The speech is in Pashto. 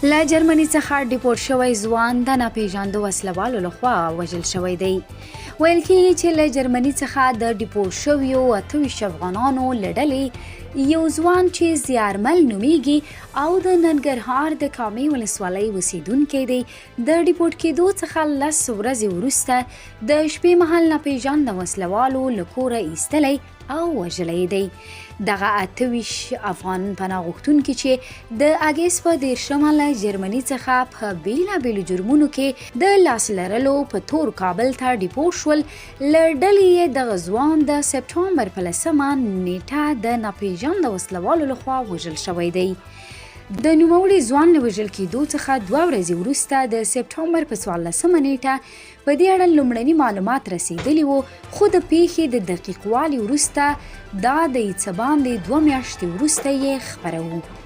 له جرمني څخه ډيپورت شوی ځوان د ناپېژاندو وسلوالو لخوا وژل شوی دی. ویل کېږي چې له جرمني څخه د ډيپورت شویو 28 افغانانو له ډلې یو ځوان چې زیارمل نومیږي او د ننګرهار د کامې ولسوالۍ اوسېدونکی دی د ډيپورت کېدو څخه 10 ورځې وروسته د شپې مهال ناپېژانده وسلوالو له کوره ایستلی او وژلی دی. دغه 28 افغان پناه غوښتونکي چې د اګست په 10 له جرمني څخه په بیلابیلو جرمونو کې د لاس لرلو په تور کابل ته ډیپورت شول، له ډلې یې دغه ځوان د سپټمبر په 10 نیټه د ناپېژانده وسلوالو لخوا وژل شوی دی. د نوموړي ځوان له وژل کېدو څخه 2 ورځې وروسته د سپټمبر په 14 نیټه په دې اړه لومړني معلومات رسېدلي وو، خو د پیښې د دقیق والي وروسته دا د څه باندې 2 میاشتې وروسته یې خپره وو.